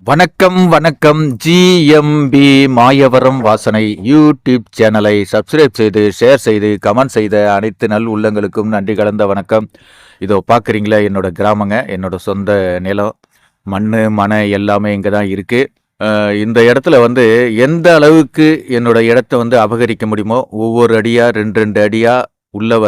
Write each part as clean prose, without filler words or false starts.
வணக்கம் வணக்கம். ஜிஎம்பி மாயவரம் வாசனை யூடியூப் சேனலை சப்ஸ்கிரைப் செய்து ஷேர் செய்து கமெண்ட் செய்த அனைத்து நல் உள்ளங்களுக்கும் நன்றி கலந்த வணக்கம். இதோ பார்க்குறீங்களா, என்னோட கிராமங்க, என்னோட சொந்த நிலம், மண் மனை எல்லாமே இங்கே தான் இருக்குது. இந்த இடத்துல எந்த அளவுக்கு என்னோட இடத்த அபகரிக்க முடியுமோ ஒவ்வொரு அடியாக ரெண்டு ரெண்டு அடியாக உள்ளே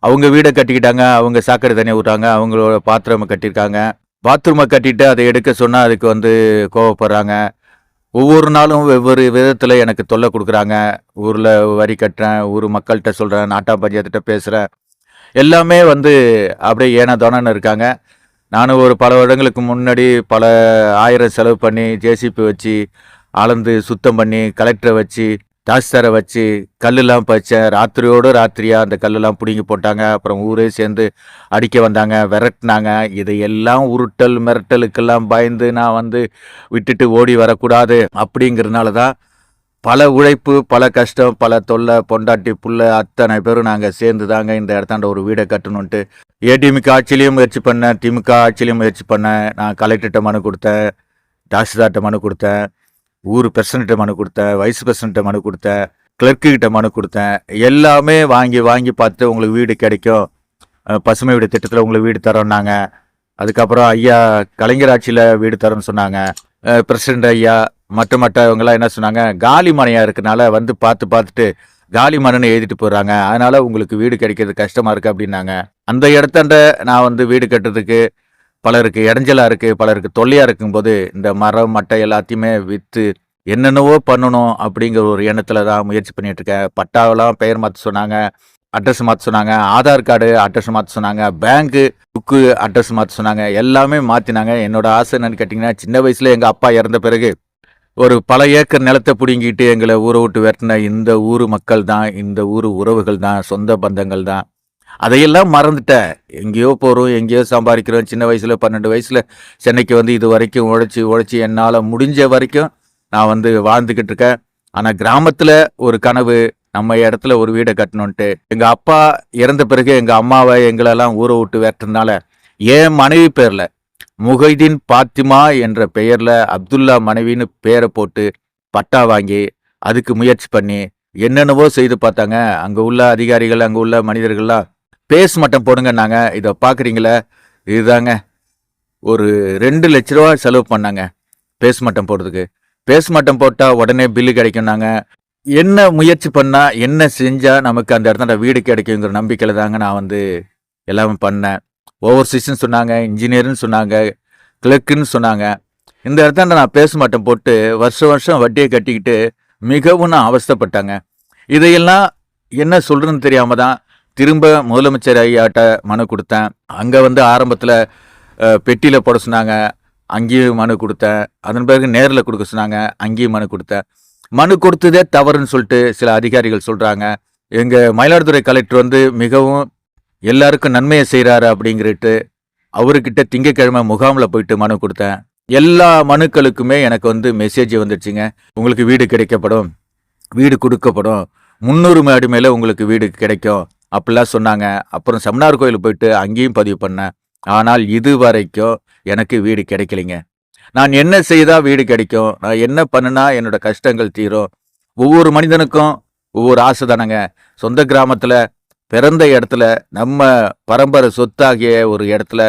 அவங்க வீடை கட்டிக்கிட்டாங்க. அவங்க சாக்கடை தண்ணியை விட்றாங்க, அவங்களோட பாத்திரம் கட்டியிருக்காங்க. பாத்ரூமை கட்டிட்டு அதை எடுக்க சொன்னால் அதுக்கு கோவப்படுறாங்க. ஒவ்வொரு நாளும் வெவ்வேறு விதத்தில் எனக்கு தொல்லை கொடுக்குறாங்க. ஊரில் வரி கட்டுறேன், ஊர் மக்கள்கிட்ட சொல்கிறேன், நாட்டா பஞ்சாயத்துகிட்ட பேசுகிறேன். எல்லாமே அப்படியே ஏனா தானன்னு இருக்காங்க. நானும் ஒரு பல வருடங்களுக்கு முன்னாடி பல ஆயிரம் செலவு பண்ணி ஜேசிபி வச்சு அளந்து சுத்தம் பண்ணி கலெக்டரை வச்சு தாசிதாரை வச்சு கல்லெல்லாம் பறிச்சேன். ராத்திரியோடு ராத்திரியாக அந்த கல்லெல்லாம் பிடுங்கி போட்டாங்க. அப்புறம் ஊரே சேர்ந்து அடிக்க வந்தாங்க, விரட்டினாங்க. இதையெல்லாம் உருட்டல் மிரட்டலுக்கெல்லாம் பயந்து நான் விட்டுட்டு ஓடி வரக்கூடாது அப்படிங்கிறதுனால தான் பல உழைப்பு, பல கஷ்டம், பல தொல்லை, பொண்டாட்டி புள்ள அத்தனை பேரும் நாங்கள் சேர்ந்து தாங்க இந்த இடத்தாண்ட ஒரு வீடை கட்டணுன்ட்டு ஏடிஎம்கே ஆட்சியிலையும் முயற்சி பண்ணேன், திமுக ஆட்சியிலையும் முயற்சி பண்ணேன். நான் கலெக்டர்கிட்ட மனு கொடுத்தேன், தாசிதார்கிட்ட மனு கொடுத்தேன், ஊர் பிரசிடண்ட்டை மனு கொடுத்தேன், வைஸ் பிரசிடண்ட்டை மனு கொடுத்தேன், கிளர்க்குக்கிட்ட மனு கொடுத்தேன். எல்லாமே வாங்கி வாங்கி பார்த்து உங்களுக்கு வீடு கிடைக்கும், பசுமை வீடு திட்டத்தில் உங்களுக்கு வீடு தரோன்னாங்க. அதுக்கப்புறம் ஐயா கலைஞர் ஆட்சியில் வீடு தரோன்னு சொன்னாங்க. பிரசிடண்ட் ஐயா மற்றவங்களாம் என்ன சொன்னாங்க, காலி மனையாக இருக்கனால பார்த்துட்டு காலி மனைன்னு எழுதிட்டு போடுறாங்க, அதனால் உங்களுக்கு வீடு கிடைக்கிறது கஷ்டமாக இருக்குது அப்படின்னாங்க. அந்த இடத்தாண்ட நான் வீடு கட்டுறதுக்கு பலருக்கு இடைஞ்சலாக இருக்குது, பலருக்கு தொல்லையாக இருக்கும்போது இந்த மரம் மட்டை எல்லாத்தையுமே விற்று என்னென்னவோ பண்ணணும் அப்படிங்கிற ஒரு எண்ணத்தில் தான் முயற்சி பண்ணிகிட்ருக்கேன். பட்டாவெல்லாம் பெயர் மாற்ற சொன்னாங்க, அட்ரஸ் மாற்ற சொன்னாங்க, ஆதார் கார்டு அட்ரஸ் மாற்ற சொன்னாங்க, பேங்க்கு புக்கு அட்ரஸ் மாற்ற சொன்னாங்க. எல்லாமே மாற்றினாங்க. என்னோட ஆசை என்னன்னு கேட்டிங்கன்னா, சின்ன வயசில் எங்கள் அப்பா இறந்த பிறகு ஒரு பல ஏக்கர் நிலத்தை பிடுங்கிட்டு எங்களை ஊரை விட்டு விரட்டின இந்த ஊர் மக்கள் தான், இந்த ஊர் உறவுகள் தான், சொந்த பந்தங்கள் தான். அதையெல்லாம் மறந்துட்டேன். எங்கேயோ போகிறோம், எங்கேயோ சம்பாதிக்கிறோம். சின்ன வயசில் 12 வயசில் சென்னைக்கு இது வரைக்கும் உழைச்சி என்னால் முடிஞ்ச வரைக்கும் நான் வாழ்ந்துக்கிட்டு இருக்கேன். ஆனால் கிராமத்தில் ஒரு கனவு, நம்ம இடத்துல ஒரு வீடை கட்டணுன்ட்டு. எங்கள் அப்பா இறந்த பிறகு எங்கள் அம்மாவை எங்களெல்லாம் ஊரை விட்டு விரட்டுறதுனால என் மனைவி பேரில் முகைதீன் பாத்திமா என்ற பெயரில் அப்துல்லா மனைவின்னு பேரை போட்டு பட்டா வாங்கி அதுக்கு முயற்சி பண்ணி என்னென்னவோ செய்து பார்த்தாங்க. அங்கே உள்ள அதிகாரிகள், அங்கே உள்ள மனிதர்கள்லாம் பேஸ் மட்டும் போடுங்கன்னாங்க. இதை பார்க்குறீங்களே, இதுதாங்க ஒரு 2 லட்ச ரூபா செலவு பண்ணாங்க பேஸ் மட்டும் போடுறதுக்கு. பேஸ் மட்டும் போட்டால் உடனே பில்லு கிடைக்கும்னாங்க. என்ன முயற்சி பண்ணால், என்ன செஞ்சால் நமக்கு அந்த இடத்துல வீடு கிடைக்குங்கிற நம்பிக்கையில் தாங்க நான் எல்லாமே பண்ணேன். ஓவர்சீஸ்ன்னு சொன்னாங்க, இன்ஜினியர்னு சொன்னாங்க, கிளர்க்குன்னு சொன்னாங்க. இந்த இடத்தாண்ட நான் பேஸ் மட்டும் போட்டு வருஷம் வட்டியை கட்டிக்கிட்டு மிகவும் நான் அவஸ்தைப்பட்டாங்க. இதையெல்லாம் என்ன சொல்கிறதுன்னு தெரியாமல் தான் திரும்ப முதலமைச்சர் ஐயாட்ட மனு கொடுத்தேன். அங்கே ஆரம்பத்தில் பெட்டியில் போட சொன்னாங்க, அங்கேயும் மனு கொடுத்தேன். அதன் பிறகு நேரில் கொடுக்க சொன்னாங்க, அங்கேயும் மனு கொடுத்தேன். மனு கொடுத்ததே தவறுன்னு சொல்லிட்டு சில அதிகாரிகள் சொல்கிறாங்க. எங்கள் மயிலாடுதுறை கலெக்டர் மிகவும் எல்லாருக்கும் நன்மையை செய்கிறாரு அப்படிங்கிறது அவர்கிட்ட திங்கக்கிழமை முகாமில் போயிட்டு மனு கொடுத்தேன். எல்லா மனுக்களுக்குமே எனக்கு மெசேஜ் வந்துடுச்சுங்க, உங்களுக்கு வீடு கிடைக்கப்படும், வீடு கொடுக்கப்படும், 300 மாடி மேலே உங்களுக்கு வீடு கிடைக்கும் அப்படிலாம் சொன்னாங்க. அப்புறம் செம்மனார் கோயில் போயிட்டு அங்கேயும் பதிவு பண்ணேன். ஆனால் இது வரைக்கும் எனக்கு வீடு கிடைக்கலைங்க. நான் என்ன செய்தால் வீடு கிடைக்கும், நான் என்ன பண்ணுனா என்னோட கஷ்டங்கள் தீரும். ஒவ்வொரு மனிதனுக்கும் ஒவ்வொரு ஆசை தானங்க. சொந்த கிராமத்தில் பிறந்த இடத்துல நம்ம பரம்பரை சொத்தாகிய ஒரு இடத்துல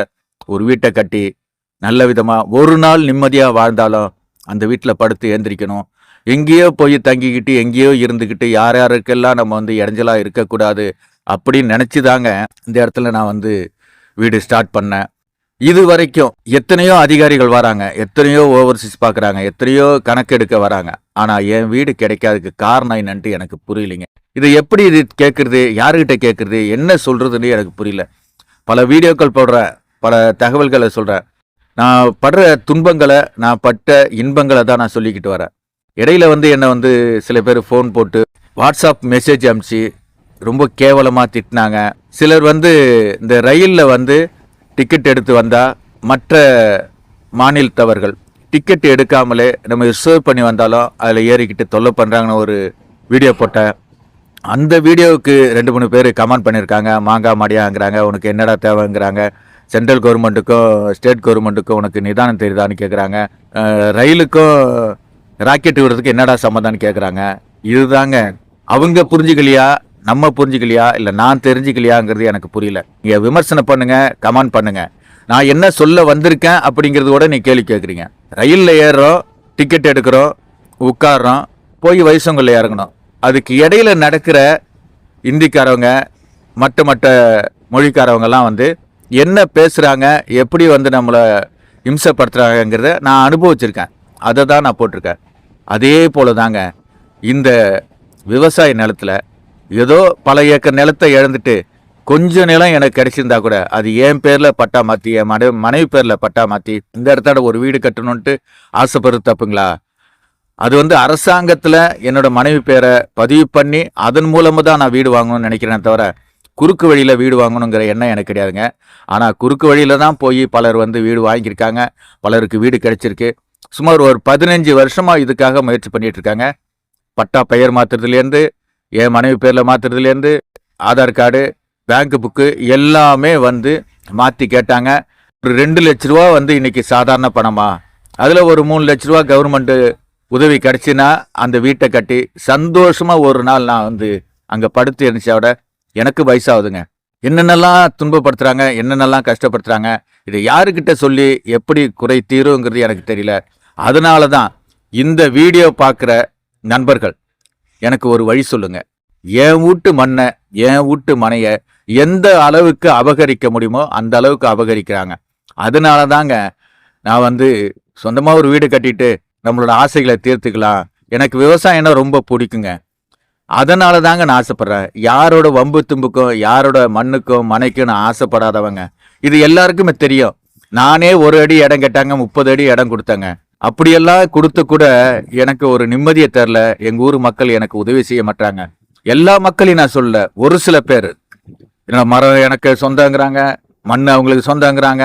ஒரு வீட்டை கட்டி நல்ல விதமாக ஒரு நாள் நிம்மதியாக வாழ்ந்தாலும் அந்த வீட்டில் படுத்து ஏந்திரிக்கணும். எங்கேயோ போய் தங்கிக்கிட்டு எங்கேயோ இருந்துக்கிட்டு யாருக்கெல்லாம் நம்ம இடைஞ்சலாக இருக்கக்கூடாது அப்படின்னு நினச்சி தாங்க இந்த இடத்துல நான் வீடு ஸ்டார்ட் பண்ணேன். இது வரைக்கும் எத்தனையோ அதிகாரிகள் வராங்க, எத்தனையோ ஓவர்சீஸ் பார்க்குறாங்க, எத்தனையோ கணக்கெடுக்க வராங்க. ஆனால் என் வீடு கிடைக்காததுக்கு காரணம் என்னன்ட்டு எனக்கு புரியலைங்க. இது எப்படி இது கேட்குறது, யாருக்கிட்ட கேட்குறது, என்ன சொல்கிறதுன்னு எனக்கு புரியல. பல வீடியோக்கள் போடுறேன், பல தகவல்களை சொல்கிறேன். நான் படுற துன்பங்களை, நான் பட்ட இன்பங்களை தான் நான் சொல்லிக்கிட்டு வரேன். இடையில என்னை சில பேர் ஃபோன் போட்டு வாட்ஸ்அப் மெசேஜ் அனுப்பிச்சு ரொம்ப கேவலமாக திட்டினாங்க. சிலர் இந்த ரயிலில் டிக்கெட் எடுத்து வந்தால் மற்ற மாநிலத்தவர்கள் டிக்கெட் எடுக்காமலே நம்ம ரிசர்வ் பண்ணி வந்தாலும் அதில் ஏறிக்கிட்டு தொல்லை பண்ணுறாங்கன்னு ஒரு வீடியோ போட்டேன். அந்த வீடியோவுக்கு 2-3 பேர் கமெண்ட் பண்ணியிருக்காங்க. மாங்காய் மாடியாங்கிறாங்க, உனக்கு என்னடா தேவைங்கிறாங்க. சென்ட்ரல் கவர்மெண்ட்டுக்கும் ஸ்டேட் கவர்மெண்ட்டுக்கும் உனக்கு நிதானம் தெரியுதான்னு கேட்குறாங்க. ரயிலுக்கும் ராக்கெட் விடுறதுக்கு என்னடா சம்மதான்னு கேட்குறாங்க. இதுதாங்க அவங்க புரிஞ்சுக்கலையா, நம்ம புரிஞ்சுக்கலையா, இல்லை நான் தெரிஞ்சுக்கலையாங்கிறது எனக்கு புரியல. நீங்கள் விமர்சனம் பண்ணுங்க, கமெண்ட் பண்ணுங்க. நான் என்ன சொல்ல வந்திருக்கேன் அப்படிங்கிறது கூட நீ கேள்வி கேட்குறீங்க. ரயிலில் ஏறுறோம், டிக்கெட் எடுக்கிறோம், உட்காடுறோம், போய் வயசங்களில் இறங்கணும். அதுக்கு இடையில நடக்கிற இந்திக்காரவங்க மற்ற மொழிக்காரவங்கெல்லாம் வந்து என்ன பேசுகிறாங்க, எப்படி வந்து நம்மளை இம்சப்படுத்துகிறாங்கிறத நான் அனுபவிச்சிருக்கேன். அதை தான் நான் போட்டிருக்கேன். அதே போல தாங்க இந்த விவசாய நிலத்தில் ஏதோ பல ஏக்கர் நிலத்தை இழந்துட்டு கொஞ்சம் நிலம் எனக்கு கிடைச்சிருந்தா கூட அது என் பேரில் பட்டா மாற்றி, என் மனைவி பேரில் பட்டா மாற்றி இந்த இடத்துல ஒரு வீடு கட்டணுன்ட்டு ஆசைப்படுறது தப்புங்களா? அது வந்து அரசாங்கத்தில் என்னோட மனைவி பேரை பதிவு பண்ணி அதன் மூலமாக தான் நான் வீடு வாங்கணும்னு நினைக்கிறேன். தவிர குறுக்கு வழியில் வீடு வாங்கணுங்கிற எண்ணம் எனக்கு கிடையாதுங்க. ஆனால் குறுக்கு வழியில் தான் போய் பலர் வந்து வீடு வாங்கியிருக்காங்க, பலருக்கு வீடு கிடைச்சிருக்கு. சுமார் ஒரு 15 வருஷமாக இதுக்காக முயற்சி பண்ணிட்டு இருக்காங்க. பட்டா பெயர் மாற்றுறதுலேருந்து, என் மனைவி பேரில் மாற்றுறதுலேருந்து, ஆதார் கார்டு, பேங்க் புக்கு எல்லாமே வந்து மாற்றி கேட்டாங்க. ஒரு 2 லட்ச ரூபா வந்து இன்னைக்கு சாதாரண பணமா? அதில் ஒரு 3 லட்ச ரூபா கவர்மெண்ட்டு உதவி கிடைச்சின்னா அந்த வீட்டை கட்டி சந்தோஷமாக ஒரு நாள் நான் வந்து அங்கே படுத்து இருந்துச்சா விட எனக்கு வயசாகுதுங்க. என்னென்னலாம் துன்பப்படுத்துகிறாங்க, என்னென்னலாம் கஷ்டப்படுத்துகிறாங்க, இதை யாருக்கிட்ட சொல்லி எப்படி குறை தீருங்கிறது எனக்கு தெரியல. அதனால தான் இந்த வீடியோ பார்க்குற நண்பர்கள் எனக்கு ஒரு வழி சொல்லுங்க. என் வீட்டு மண்ணை, என் வீட்டு மனையை எந்த அளவுக்கு அபகரிக்க முடியுமோ அந்த அளவுக்கு அபகரிக்கிறாங்க. அதனால தாங்க நான் வந்து சொந்தமாக ஒரு வீடு கட்டிட்டு நம்மளோட ஆசைகளை தீர்த்துக்கலாம். எனக்கு விவசாயம்னா ரொம்ப பிடிக்குங்க. அதனால தாங்க நான் ஆசைப்படுறேன். யாரோட வம்பு தும்புக்கும், யாரோட மண்ணுக்கும் மனைக்கும் நான் ஆசைப்படாதவங்க. இது எல்லாருக்குமே தெரியும். நானே ஒரு அடி இடம் கேட்டாங்க, 30 அடி இடம் கொடுத்தாங்க. அப்படியெல்லாம் கொடுத்து கூட எனக்கு ஒரு நிம்மதியை தரல. எங்கள் ஊர் மக்கள் எனக்கு உதவி செய்ய மாட்டாங்க. எல்லா மக்களையும் நான் சொல்ல, ஒரு சில பேர் மரம் எனக்கு சொந்தங்கிறாங்க, மண் அவங்களுக்கு சொந்தங்கிறாங்க,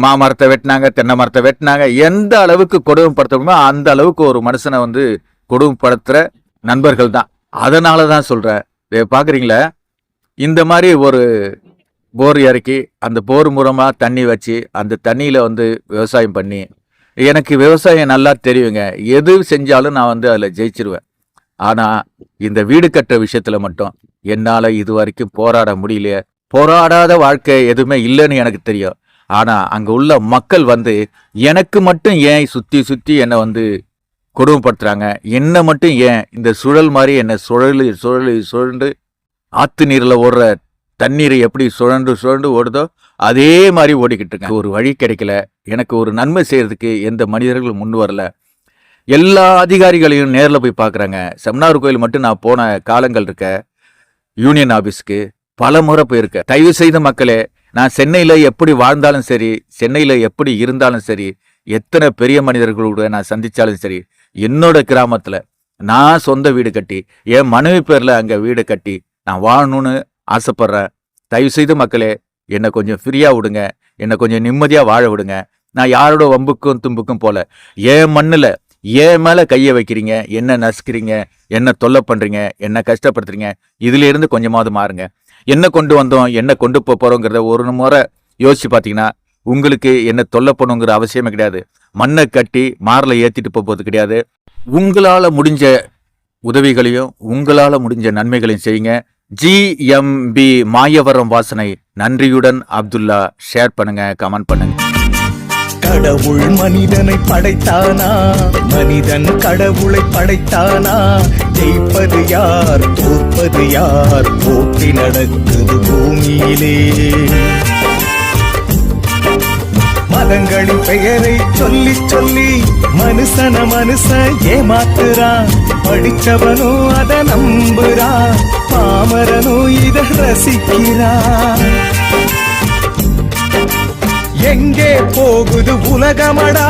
மாமரத்தை வெட்டினாங்க, தென்னை மரத்தை வெட்டினாங்க. எந்த அளவுக்கு கொடுமைப்படுத்தணுமோ அந்த அளவுக்கு ஒரு மனுஷனை வந்து கொடுமைப்படுத்துகிற நண்பர்கள் தான். அதனால தான் சொல்கிறேன். பார்க்குறீங்களா, இந்த மாதிரி ஒரு போர் இறக்கி அந்த போர் மூலமாக தண்ணி வச்சு அந்த தண்ணியில் வந்து விவசாயம் பண்ணி, எனக்கு விவசாயம் நல்லா தெரியுங்க. எது செஞ்சாலும் நான் வந்து அதில் ஜெயிச்சிருவேன். ஆனால் இந்த வீடு கட்டுற விஷயத்தில் மட்டும் என்னால் இது வரைக்கும் போராட முடியலையே. போராடாத வாழ்க்கை எதுவுமே இல்லைன்னு எனக்கு தெரியும். ஆனால் அங்கே உள்ள மக்கள் வந்து எனக்கு மட்டும் ஏன் சுற்றி சுற்றி என்னை வந்து கொடுமைப்படுத்துகிறாங்க, என்னை மட்டும் ஏன் இந்த சுழல் மாதிரி என்னை சுழண்டு ஆற்று நீரில் ஓடுற தண்ணீரை எப்படி சுழண்டு ஓடுதோ அதே மாதிரி ஓடிக்கிட்டு இருக்கேன். ஒரு வழி கிடைக்கல. எனக்கு ஒரு நன்மை செய்யறதுக்கு எந்த மனிதர்களும் முன் வரல. எல்லா அதிகாரிகளையும் நேரில் போய் பார்க்குறாங்க. செம்மனார் கோயில் மட்டும் நான் போன காலங்கள் இருக்க, யூனியன் ஆஃபீஸ்க்கு பல முறை போயிருக்கேன். தயவு செய்த மக்களே, நான் சென்னையில் எப்படி வாழ்ந்தாலும் சரி, சென்னையில் எப்படி இருந்தாலும் சரி, எத்தனை பெரிய மனிதர்களோட நான் சந்தித்தாலும் சரி, என்னோட கிராமத்தில் நான் சொந்த வீடு கட்டி என் மனைவி பேரில் அங்கே வீடு கட்டி நான் வாழணும்னு ஆசைப்பட்றேன். தயவு செய்து மக்களே, என்னை கொஞ்சம் ஃப்ரீயாக விடுங்க, என்னை கொஞ்சம் நிம்மதியாக வாழ விடுங்க. நான் யாரோட வம்புக்கும் தும்புக்கும் போல, என் மண்ணில் என் மேலே கையை வைக்கிறீங்க, என்ன நசுக்கிறீங்க, என்ன தொல்லை பண்ணுறீங்க, என்ன கஷ்டப்படுத்துறீங்க. இதிலிருந்து கொஞ்சமாவது மாறுங்க. என்ன கொண்டு வந்தோம், என்ன கொண்டு போகிறோங்கிறத ஒரு முறை யோசிச்சு பார்த்தீங்கன்னா உங்களுக்கு என்ன தொல்லை பண்ணுங்கிற அவசியமே கிடையாது. மண்ணை கட்டி மாரில் ஏற்றிட்டு போகிறது கிடையாது. உங்களால் முடிஞ்ச உதவிகளையும் உங்களால் முடிஞ்ச நன்மைகளையும் செய்யுங்க. ஜிஎம்பி மாயவரம் வாசனை. நன்றியுடன் அப்துல்லா. ஷேர் பண்ணுங்க, கமெண்ட் பண்ணுங்க. கடவுள் மனிதனை படைத்தானா, மனிதன் கடவுளை படைத்தானா? ஜெயிப்பது யார், தோற்பது யார்? போட்டி நடக்குது பூமியிலே. மதங்களின் பெயரை சொல்லி சொல்லி மனுஷன் ஏமாத்துறான். படிச்சவனோ அதை நம்புறான், பாமரனோ இதை ரசிக்கிறான். எங்கே போகுது உலகமடா?